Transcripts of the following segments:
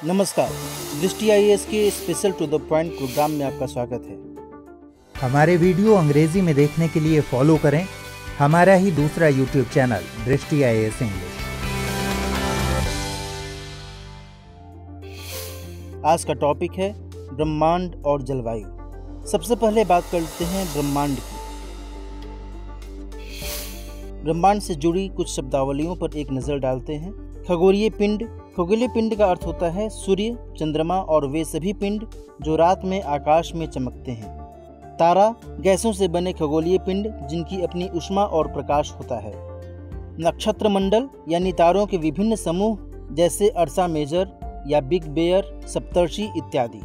नमस्कार, दृष्टि आईएएस के special to the point programme में आपका स्वागत है। हमारे वीडियो अंग्रेजी में देखने के लिए फॉलो करें हमारा ही दूसरा यूट्यूब चैनल दृष्टि आईएएस इंग्लिश। आज का टॉपिक है ब्रह्मांड और जलवायु। सबसे पहले बात करते हैं ब्रह्मांड की। ब्रह्मांड से जुड़ी कुछ शब्दावलियों पर एक नज़र डालते हैं। खगोलीय पिंड। खगोलीय पिंड का अर्थ होता है सूर्य, चंद्रमा और वे सभी पिंड जो रात में आकाश में चमकते हैं। तारा, गैसों से बने खगोलीय पिंड जिनकी अपनी ऊष्मा और प्रकाश होता है। नक्षत्र मंडल यानी तारों के विभिन्न समूह जैसे अर्सा मेजर या बिग बेयर, सप्तर्षि इत्यादि।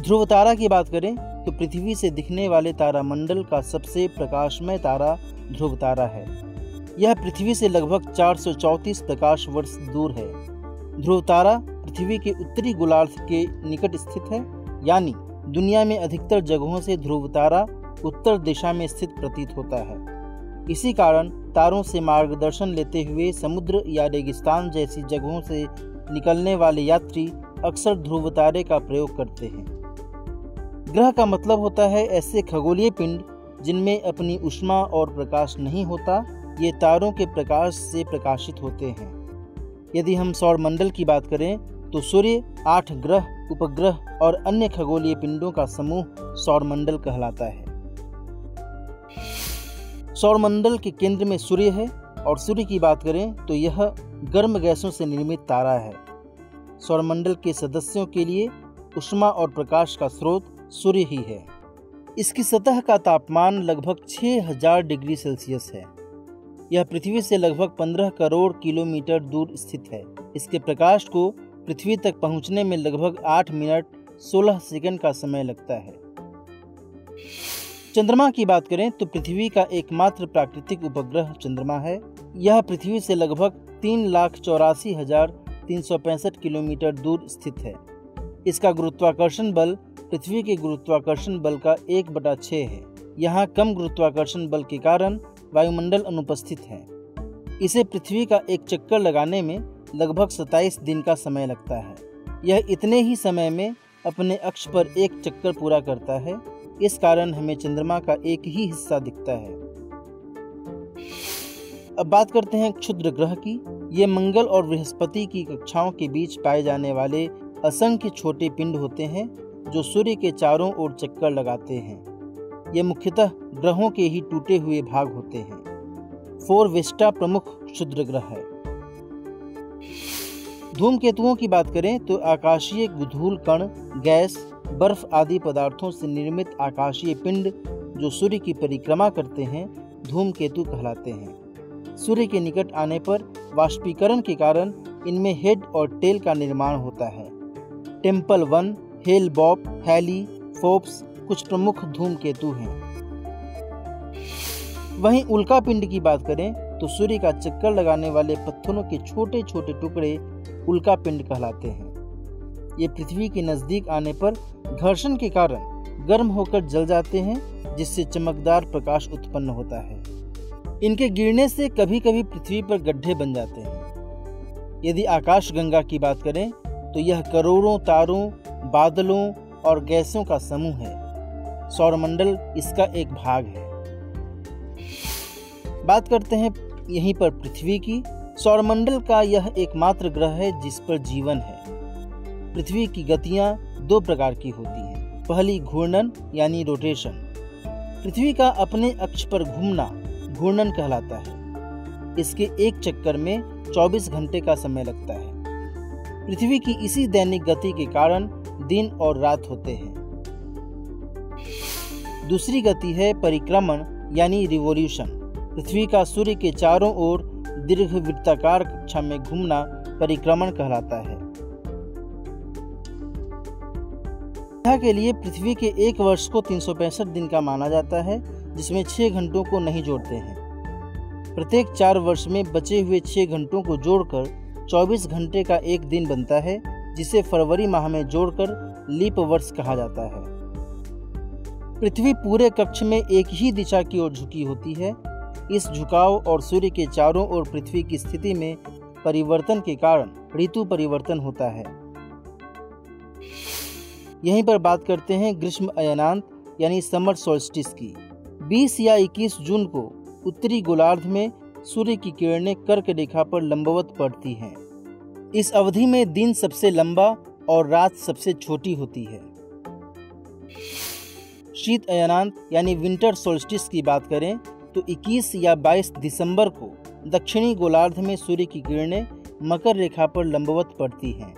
ध्रुव तारा की बात करें तो पृथ्वी से दिखने वाले तारामंडल का सबसे प्रकाशमय तारा ध्रुव तारा है। यह पृथ्वी से लगभग 434 प्रकाश वर्ष दूर है। ध्रुव तारा पृथ्वी के उत्तरी गोलार्ध के निकट स्थित है, यानी दुनिया में अधिकतर जगहों से ध्रुव तारा उत्तर दिशा में स्थित प्रतीत होता है। इसी कारण तारों से मार्गदर्शन लेते हुए समुद्र या रेगिस्तान जैसी जगहों से निकलने वाले यात्री अक्सर ध्रुव तारे का प्रयोग करते हैं। ग्रह का मतलब होता है ऐसे खगोलीय पिंड जिनमें अपनी ऊष्मा और प्रकाश नहीं होता। ये तारों के प्रकाश से प्रकाशित होते हैं। यदि हम सौरमंडल की बात करें तो सूर्य, 8 ग्रह, उपग्रह और अन्य खगोलीय पिंडों का समूह सौरमंडल कहलाता है। सौरमंडल के केंद्र में सूर्य है और सूर्य की बात करें तो यह गर्म गैसों से निर्मित तारा है। सौरमंडल के सदस्यों के लिए ऊष्मा और प्रकाश का स्रोत सूर्य ही है। इसकी सतह का तापमान लगभग 6000 डिग्री सेल्सियस है। यह पृथ्वी से लगभग 15 करोड़ किलोमीटर दूर स्थित है। इसके प्रकाश को पृथ्वी तक पहुंचने में लगभग 8 मिनट 16 सेकंड का समय लगता है। चंद्रमा की बात करें तो पृथ्वी का एकमात्र प्राकृतिक उपग्रह चंद्रमा है। यह पृथ्वी से लगभग 3,84,365 किलोमीटर दूर स्थित है। इसका गुरुत्वाकर्षण बल पृथ्वी के गुरुत्वाकर्षण बल का 1/6 है। यहाँ कम गुरुत्वाकर्षण बल के कारण वायुमंडल अनुपस्थित है। इसे पृथ्वी का एक चक्कर लगाने में लगभग 27 दिन का समय लगता है। यह इतने ही समय में अपने अक्ष पर एक चक्कर पूरा करता है। इस कारण हमें चंद्रमा का एक ही हिस्सा दिखता है। अब बात करते हैं क्षुद्र ग्रह की। ये मंगल और बृहस्पति की कक्षाओं के बीच पाए जाने वाले असंख्य छोटे पिंड होते हैं जो सूर्य के चारों ओर चक्कर लगाते हैं। ये मुख्यतः ग्रहों के ही टूटे हुए भाग होते हैं। फोरवेस्टा प्रमुख क्षुद्र ग्रह है। धूमकेतुओं की बात करें तो आकाशीय धूल कण, गैस, बर्फ आदि पदार्थों से निर्मित आकाशीय पिंड जो सूर्य की परिक्रमा करते हैं धूमकेतु कहलाते हैं। सूर्य के निकट आने पर वाष्पीकरण के कारण इनमें हेड और टेल का निर्माण होता है। टेम्पल 1, हेल-बॉप, हैली, फोप्स कुछ प्रमुख धूमकेतु हैं। वहीं उल्का पिंड की बात करें तो सूर्य का चक्कर लगाने वाले पत्थरों के छोटे छोटे टुकड़े उल्का पिंड कहलाते हैं। ये पृथ्वी के नजदीक आने पर घर्षण के कारण गर्म होकर जल जाते हैं, जिससे चमकदार प्रकाश उत्पन्न होता है। इनके गिरने से कभी कभी पृथ्वी पर गड्ढे बन जाते हैं। यदि आकाशगंगा की बात करें तो यह करोड़ों तारों, बादलों और गैसों का समूह है। सौरमंडल इसका एक भाग है। बात करते हैं यहीं पर पृथ्वी की। सौरमंडल का यह एकमात्र ग्रह है जिस पर जीवन है। पृथ्वी की गतियां 2 प्रकार की होती हैं। पहली घूर्णन यानी रोटेशन। पृथ्वी का अपने अक्ष पर घूमना घूर्णन कहलाता है। इसके एक चक्कर में 24 घंटे का समय लगता है। पृथ्वी की इसी दैनिक गति के कारण दिन और रात होते हैं। दूसरी गति है परिक्रमण यानी रिवॉल्यूशन। पृथ्वी का सूर्य के चारों ओर दीर्घवृत्ताकार कक्षा में घूमना परिक्रमण कहलाता है। के लिए पृथ्वी के एक वर्ष को 365 दिन का माना जाता है, जिसमें 6 घंटों को नहीं जोड़ते हैं। प्रत्येक 4 वर्ष में बचे हुए 6 घंटों को जोड़कर 24 घंटे का एक दिन बनता है, जिसे फरवरी माह में जोड़कर लीप वर्ष कहा जाता है। पृथ्वी पूरे कक्ष में एक ही दिशा की ओर झुकी होती है। इस झुकाव और सूर्य के चारों ओर पृथ्वी की स्थिति में परिवर्तन के कारण ऋतु परिवर्तन होता है। यहीं पर बात करते हैं ग्रीष्म अयनांत यानी समर सोल्स्टिस की। 20 या 21 जून को उत्तरी गोलार्ध में सूर्य की किरणें कर्क रेखा पर लंबवत पड़ती हैं। इस अवधि में दिन सबसे लंबा और रात सबसे छोटी होती है। शीत अयनांत यानी विंटर सोल्स्टिस की बात करें तो 21 या 22 दिसंबर को दक्षिणी गोलार्ध में सूर्य की किरणें मकर रेखा पर लंबवत पड़ती हैं।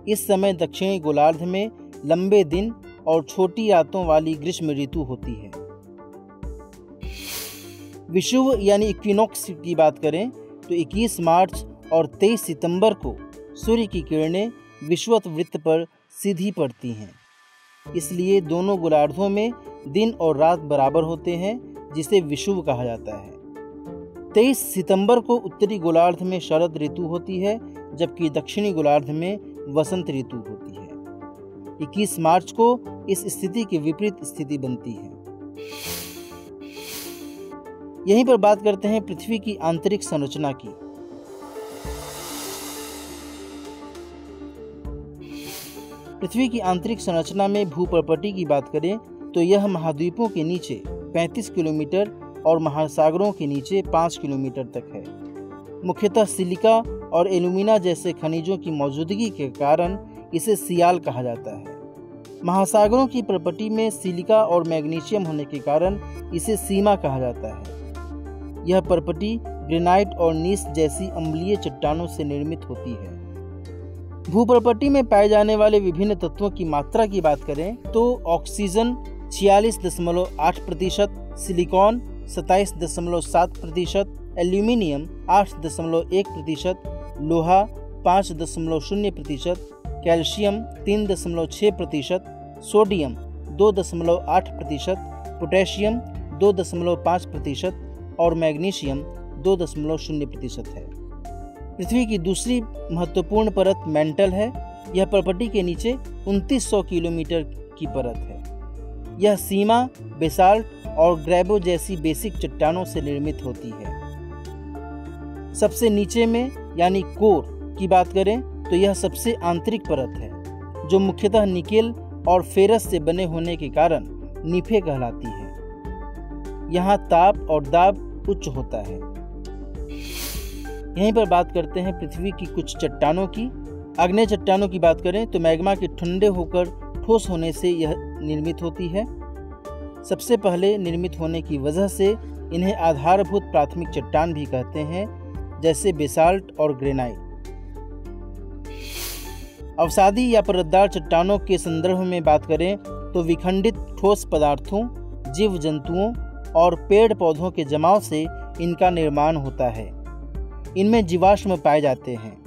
इस समय दक्षिणी गोलार्ध में लंबे दिन और छोटी रातों वाली ग्रीष्म ऋतु होती है। विषुव यानी इक्विनॉक्स की बात करें तो 21 मार्च और 23 सितंबर को सूर्य की किरणें विषुवत वृत्त पर सीधी पड़ती हैं। इसलिए दोनों गोलार्धों में दिन और रात बराबर होते हैं, जिसे विषुव कहा जाता है। 23 सितंबर को उत्तरी गोलार्ध में शरद ऋतु होती है, जबकि दक्षिणी गोलार्ध में वसंत ऋतु होती है। 21 मार्च को इस स्थिति की विपरीत स्थिति बनती है। यहीं पर बात करते हैं पृथ्वी की आंतरिक संरचना की। पृथ्वी की आंतरिक संरचना में भूपर्पटी की बात करें तो यह महाद्वीपों के नीचे 35 किलोमीटर और महासागरों के नीचे 5 किलोमीटर तक है। मुख्यतः सिलिका और एल्यूमिना जैसे खनिजों की मौजूदगी के कारण इसे सियाल कहा जाता है। महासागरों की पर्पटी में सिलिका और मैग्नीशियम होने के कारण इसे सीमा कहा जाता है। यह पर्पटी ग्रेनाइट और नीस जैसी अम्लीय चट्टानों से निर्मित होती है। भूपर्पटी में पाए जाने वाले विभिन्न तत्वों की मात्रा की बात करें तो ऑक्सीजन 46.8%, सिलिकॉन 27.7%, एल्यूमिनियम 8.1%, लोहा 5.0%, कैल्शियम 3.6%, सोडियम 2.8%, पोटेशियम 2.5% और मैग्नीशियम 2.0% है। पृथ्वी की दूसरी महत्वपूर्ण परत मेंटल है। यह पर्पटी के नीचे 2900 किलोमीटर की परत है। यह सीमा, बेसाल्ट और ग्रेबो जैसी बेसिक चट्टानों से निर्मित होती है। सबसे नीचे में यानी कोर की बात करें तो यह सबसे आंतरिक परत है, जो मुख्यतः निकेल और फेरस से बने होने के कारण नीफे कहलाती है। यहाँ ताप और दाब उच्च होता है। यहीं पर बात करते हैं पृथ्वी की कुछ चट्टानों की। आग्नेय चट्टानों की बात करें तो मैग्मा के ठंडे होकर ठोस होने से यह निर्मित होती है। सबसे पहले निर्मित होने की वजह से इन्हें आधारभूत प्राथमिक चट्टान भी कहते हैं, जैसे बेसाल्ट और ग्रेनाइट। अवसादी या परतदार चट्टानों के संदर्भ में बात करें तो विखंडित ठोस पदार्थों, जीव जंतुओं और पेड़ पौधों के जमाव से इनका निर्माण होता है। इनमें जीवाश्म पाए जाते हैं।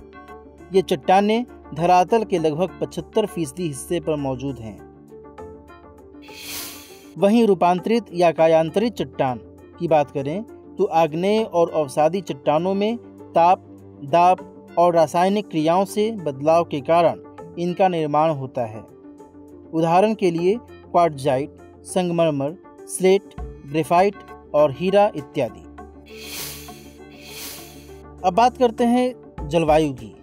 ये चट्टानें धरातल के लगभग 75% हिस्से पर मौजूद हैं। वहीं रूपांतरित या कायांतरित चट्टान की बात करें तो आग्नेय और अवसादी चट्टानों में ताप, दाब और रासायनिक क्रियाओं से बदलाव के कारण इनका निर्माण होता है। उदाहरण के लिए क्वार्ट्जाइट, संगमरमर, स्लेट, ग्रेफाइट और हीरा इत्यादि। अब बात करते हैं जलवायु की।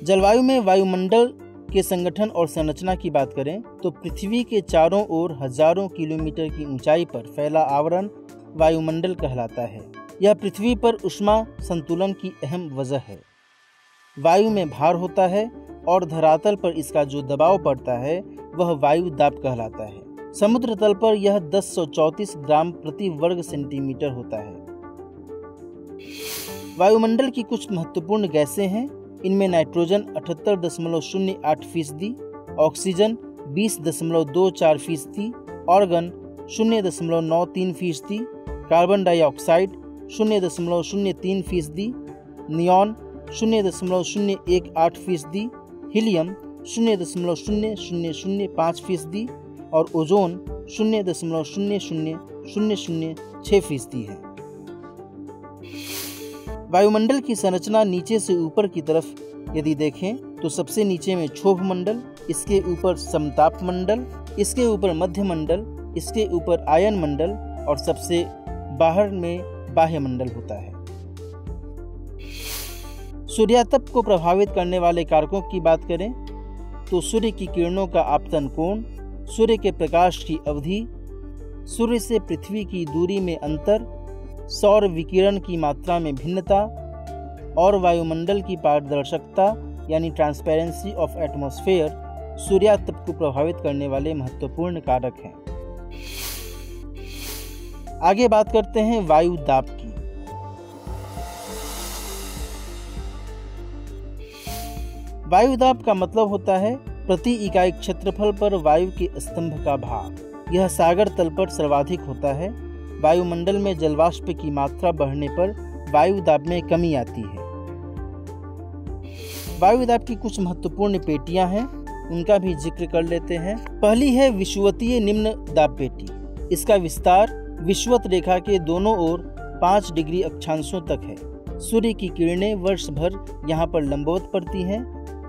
जलवायु में वायुमंडल के संगठन और संरचना की बात करें तो पृथ्वी के चारों ओर हजारों किलोमीटर की ऊंचाई पर फैला आवरण वायुमंडल कहलाता है। यह पृथ्वी पर ऊष्मा संतुलन की अहम वजह है। वायु में भार होता है और धरातल पर इसका जो दबाव पड़ता है वह वायु दाब कहलाता है। समुद्र तल पर यह 1034 ग्राम प्रति वर्ग सेंटीमीटर होता है। वायुमंडल की कुछ महत्वपूर्ण गैसें हैं। इनमें nitrogen 78.08%, oxygen 20.24%, organ 0.93%, carbon dioxide 0.03%, neon 0.018%, helium 0.0005% और ओजोन 0.00006% है। वायुमंडल की संरचना नीचे से ऊपर की तरफ यदि देखें तो सबसे नीचे में क्षोभ मंडल, इसके ऊपर समताप मंडल, इसके ऊपर मध्य मंडल, इसके ऊपर आयन मंडल और सबसे बाहर में बाह्यमंडल होता है। सूर्यातप को प्रभावित करने वाले कारकों की बात करें तो सूर्य की किरणों का आपतन कोण, सूर्य के प्रकाश की अवधि, सूर्य से पृथ्वी की दूरी में अंतर, सौर विकिरण की मात्रा में भिन्नता और वायुमंडल की पारदर्शकता यानी ट्रांसपेरेंसी ऑफ एटमॉस्फेयर सूर्यातप को प्रभावित करने वाले महत्वपूर्ण कारक हैं। आगे बात करते हैं वायु दाब की। वायु दाब का मतलब होता है प्रति इकाई क्षेत्रफल पर वायु के स्तंभ का भार। यह सागर तल पर सर्वाधिक होता है। वायुमंडल में जलवाष्प की मात्रा बढ़ने पर वायु दाब में कमी आती है। वायु दाब की कुछ महत्वपूर्ण पेटियां हैं, उनका भी जिक्र कर लेते हैं। पहली है विषुवतीय निम्न दाब पेटी। इसका विस्तार विषुवत रेखा के दोनों ओर 5 डिग्री अक्षांशों तक है। सूर्य की किरणें वर्ष भर यहाँ पर लंबवत पड़ती हैं।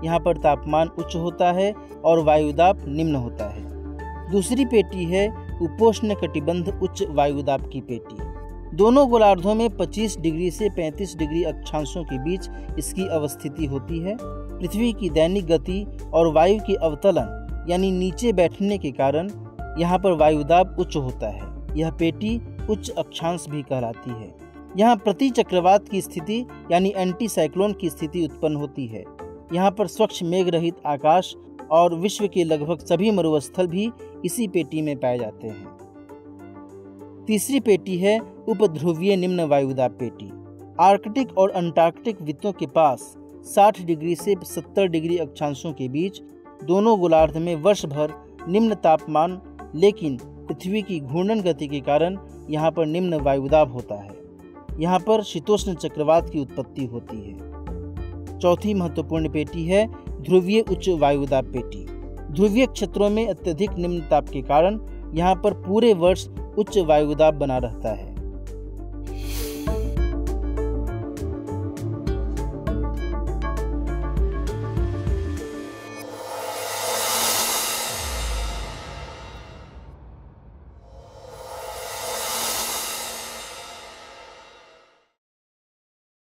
यहाँ पर तापमान उच्च होता है और वायुदाब निम्न होता है। दूसरी पेटी है उपोष्ण कटिबंध उच्च वायुदाब की पेटी। दोनों गोलार्धों में 25 डिग्री से 35 डिग्री अक्षांशों के बीच इसकी अवस्थिति होती है। पृथ्वी की दैनिक गति और वायु के अवतलन यानी नीचे बैठने के कारण यहाँ पर वायुदाब उच्च होता है। यह पेटी उच्च अक्षांश भी कहलाती है। यहाँ प्रति चक्रवात की स्थिति यानी एंटी साइक्लोन की स्थिति उत्पन्न होती है। यहाँ पर स्वच्छ मेघ रहित आकाश और विश्व के लगभग सभी मरुस्थल भी इसी पेटी में पाए जाते हैं। तीसरी पेटी है उपध्रुवीय निम्न वायुदाब पेटी। आर्कटिक और अंटार्कटिक वृत्तों के पास 60 डिग्री से 70 डिग्री अक्षांशों के बीच दोनों गोलार्ध में वर्ष भर निम्न तापमान, लेकिन पृथ्वी की घूर्णन गति के कारण यहाँ पर निम्न वायुदाब होता है। यहाँ पर शीतोष्ण चक्रवात की उत्पत्ति होती है। चौथी महत्वपूर्ण पेटी है ध्रुवीय उच्च वायुदाब पेटी। ध्रुवीय क्षेत्रों में अत्यधिक निम्न ताप के कारण यहाँ पर पूरे वर्ष उच्च वायुदाब बना रहता है।